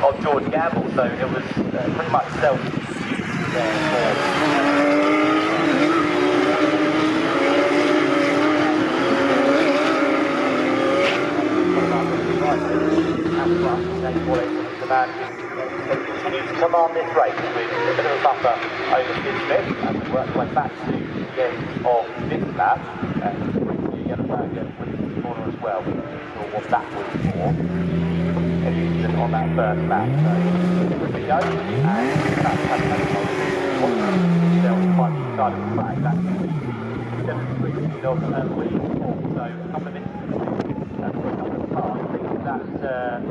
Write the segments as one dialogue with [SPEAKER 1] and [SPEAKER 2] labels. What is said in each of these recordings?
[SPEAKER 1] of George Gamble, so it was pretty much self-used there continued to command this race with a bit of a buffer over Sid Smith and we worked our way back to the end of this lap. The yellow flag with the corner as well. We weren't sure what that was for. Everything on that first lap. So we go and that's quite the side of the flag. That's 73 speed of William Paul. So a couple of minutes for a couple of cars. I think that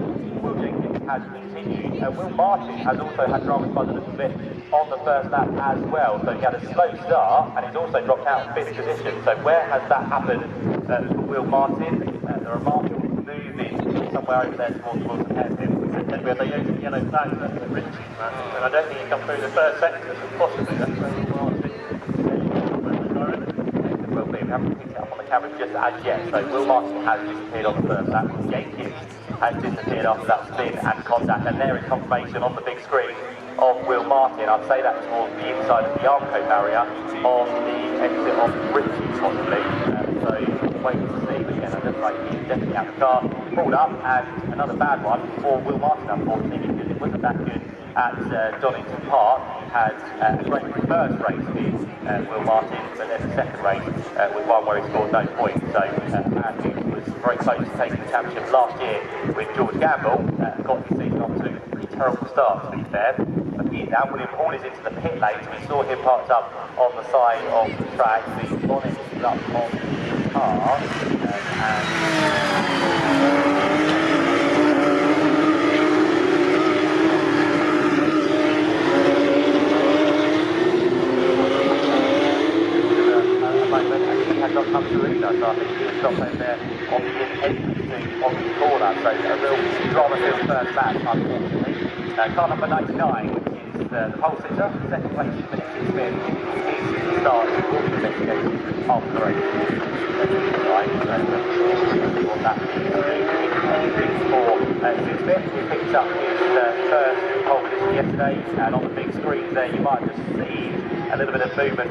[SPEAKER 1] Will Jenkins has continued. Will Martin has also had dramas by the little bit on the first lap as well. So he had a slow start and he's also dropped out of fifth position. So where has that happened for Will Martin? There are marshals moving somewhere over there towards the hairpin.
[SPEAKER 2] Where they use the yellow flags at the Richie, and I don't think he come through the first sector, so possibly that's where Will Martin.
[SPEAKER 1] Well, we haven't picked it up on the camera just as yet. So Will Martin has disappeared on the first lap. Jenkins has disappeared after that spin and contact, and there is confirmation on the big screen of Will Martin. I'd say that towards the inside of the Armco barrier on the exit of Richie, possibly. So waiting to see, but yeah, it looks like he's definitely out of the car. Pulled up, and another bad one for Will Martin, unfortunately, because it wasn't that good at Donington Park. He had a great first race with Will Martin, but then the second race was one where he scored no points. So man who was very close to taking the championship last year with George Gamble got his season off to a pretty terrible start, to be fair. But he is now. William Paul is into the pit lane, so we saw him parked up on the side of the track. The bonnet is up on the car, has not come through either, so I think he's stopped over there on the entrance on the corner, so a real drama-filled first lap, unfortunately. Car number 99, which is the pole sitter, second place in minutes in spin, his start will be investigated after the race. Right, so see what that means for Sid Smith. He picked up his first pole position yesterday, and on the big screen there you might just see a little bit of movement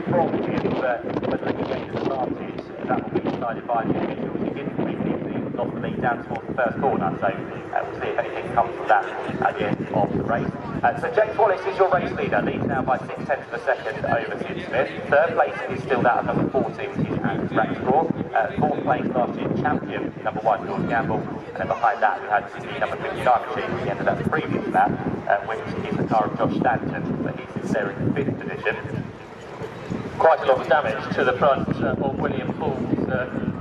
[SPEAKER 1] from him, but whether he gains an advantage, that will be decided by the officials. He didn't really lost the lead down towards the first corner, so we'll see if anything comes from that at the end of the race. So James Wallace is your race leader, leads now by 0.6 of a second over Sid Smith. Third place is still that of number 14, which is Andrew Rackshaw. Fourth place last year's champion, number 1, George Gamble, and then behind that we had the number 59 machine at the end of that previous lap, which is the car of Josh Stanton, but he's there in 5th position.
[SPEAKER 2] Quite a lot of damage to the front of William Paul's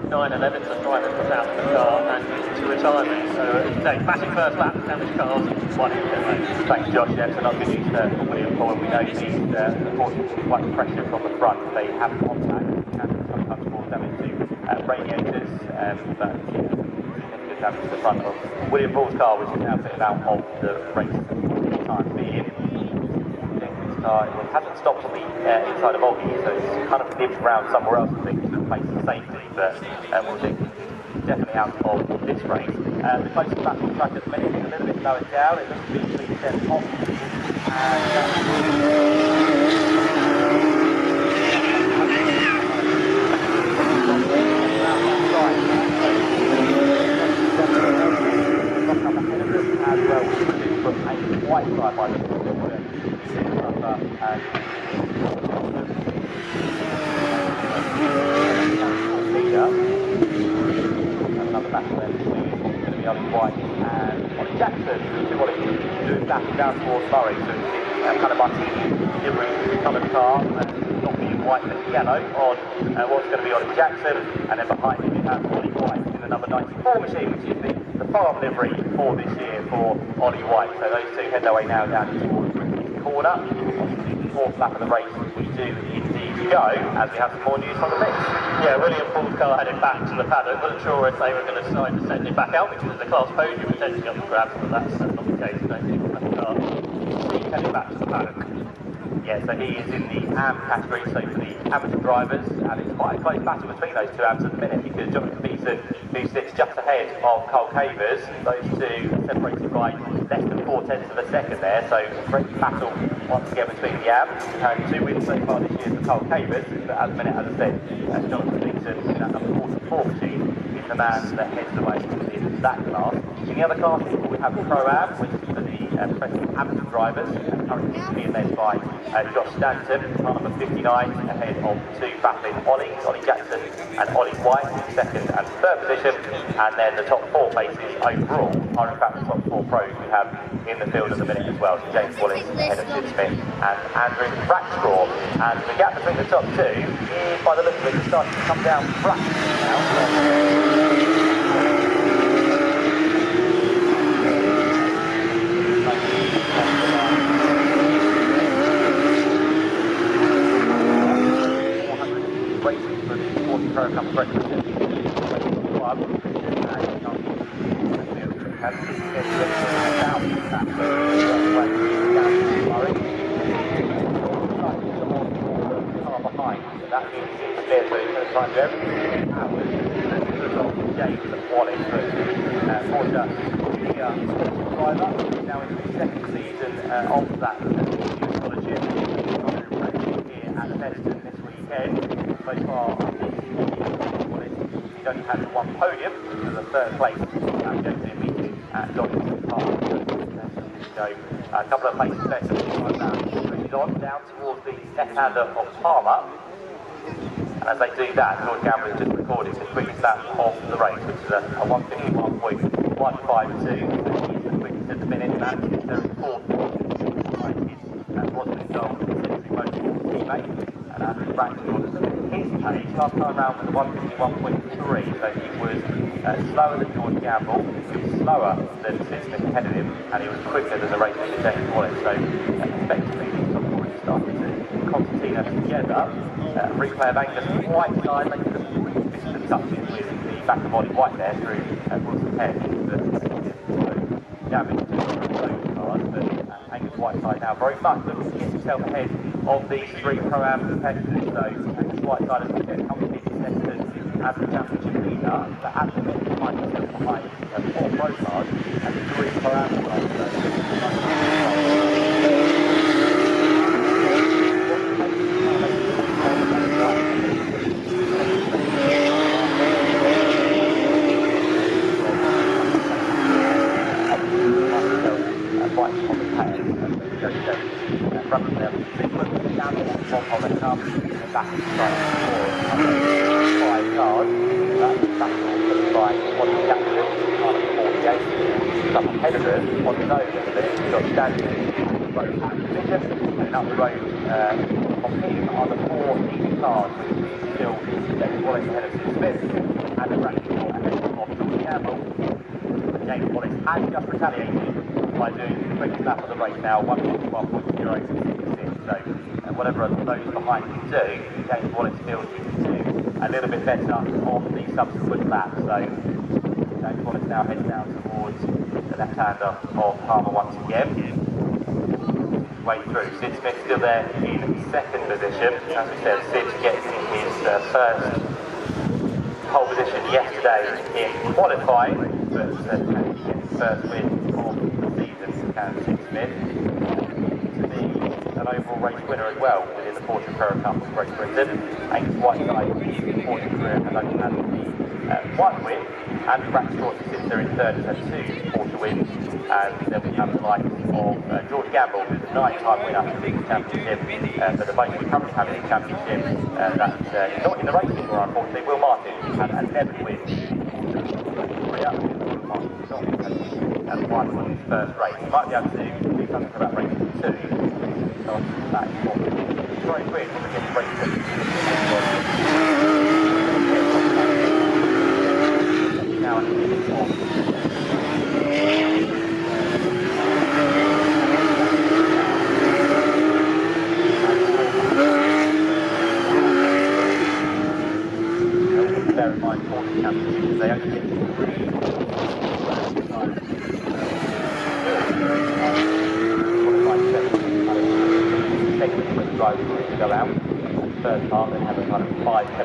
[SPEAKER 2] 911 to driver put out of the car and into retirement. So a massive first lap, damaged cars, one in pit lane.
[SPEAKER 1] Thanks Josh, yeah, so not good news for William Paul, and we know he's unfortunately quite pressure from the front. They have contact and sometimes cause damage to radiators, but significant damage to the front of William Paul's car, which is now fitted out of the race for the time being. It hasn't stopped on the inside of Oggy, so it's kind of nipped around somewhere else, I think, to a place of safety, but we'll think definitely out of this race. The closest back on track at the minute is a little bit lower down. It looks to be between 7 off. As well, from a white side by the another battle there between going to be Ollie White and Ollie Jackson, who want to do back down towards Murray, so it's kind of martini livery coloured car, and not being white but yellow on what's going to be Ollie Jackson, and then behind him you have Ollie White in the number 94 machine, which is the farm livery for this year for Ollie White. So those two head their way now down towards the corner. The fourth lap of the race we do indeed go, as we have some more news from the pits.
[SPEAKER 2] Yeah, William Paul's car headed back to the paddock. Wasn't sure if they were going to decide to send it back out because of the class podium potentially up for grabs, but that's not the case. I don't think the car. He's heading back to the paddock.
[SPEAKER 1] Yeah, so he is in the AM category, so for the amateur drivers, and it's quite a close battle between those two amateurs at the minute, because Jonathan Beeson, who sits just ahead of Cole Cavers, those two separated by less than 4/10 of a second there, so a great battle once again between the AMs. And 2 wins so far this year for Cole Cavers, but at the minute, as I said, Jonathan Beeson in that number 44 machine is the man that heads the way in that class. In the other classes, we have the Pro-Am, which is for the professional amateur drivers, currently being led by Josh Stanton, car number 59, ahead of 2 battling Ollies, Ollie Jackson and Ollie White in second and third position. And then the top 4 places overall are in fact the top 4 pros we have in the field at the minute as well. So James Wallace ahead of Sid Smith and Andrew Rackstraw. And the gap between the top 2 is, by the look of it, starting to come down rapidly now. Racing for the Porsche Pro Cup President Club, that means it's clear, so it's going to try and do everything hours of James Wallace, Porsche driver, now into his second season of that scholarship here at Snetterton this weekend. So far, he's only had 1 podium, so the 3rd place at James meeting at Donington Park. So a couple of places better like that. Pushes on down towards the left-hander of Palmer. And as they do that, George Gamble has just recorded the quickest lap of the race, which is a 151.152. So he's the quickest at the minute, and that's their 4th wasn't involved in the most teammate. And Andrew Rackstraw, his pace last time around was 151.3, so he was slower than George Gamble, he was slower than Sid Smith ahead of him, and he was quicker than the race leader James Wallace. So effectively, these top 4 already started to concertina together. Replay of Angus Whiteside making some really distant touches with the back of Ollie White there through Wilson's head. Damage to those cars, but Angus Whiteside now very much looking to get himself ahead of these 3 Pro-Am competitors. So Angus Whiteside has been competing tested as the championship leader, but at the minute he finds himself behind 4 Pro cars and 3 Pro-Am cars. Up the road from him are the 4 leading cars, which is still James Wallace ahead of Sid Smith and the Rackstraw ahead of George Gamble. James Wallace has just retaliated by doing the quickest lap of the race now, 151.066. So whatever those behind can do, James Wallace feels he can do a little bit better on the subsequent laps. So James Wallace now heads down towards the left-hander of Palmer once again. Way through. Sid Smith still there in 2nd position. As we said, Sid getting his first pole position yesterday in qualifying, but can he get his first win of the season, can Sid Smith, to be an overall race winner as well within the Porsche Carrera Cup of Great Britain. Angus Whiteside, Porsche career, has only had the 1 win, and Rackstraw sits there in 3rd, has had 2 Porsche wins. And then we have the likes of George Gamble, who's a 9-time winner of the championship, but the most we currently have in the championship, that's not in the racing anymore, unfortunately. Will Martin, who's had 11 wins and 1 won his first race. He might be able to do something about racing 2. So that is very weird when we get to racing 2. Now I think it's on. Bear in mind, Porsche championships, they only get 3 qualified second when the drivers are ready to go out. first part, then have a kind of 5-10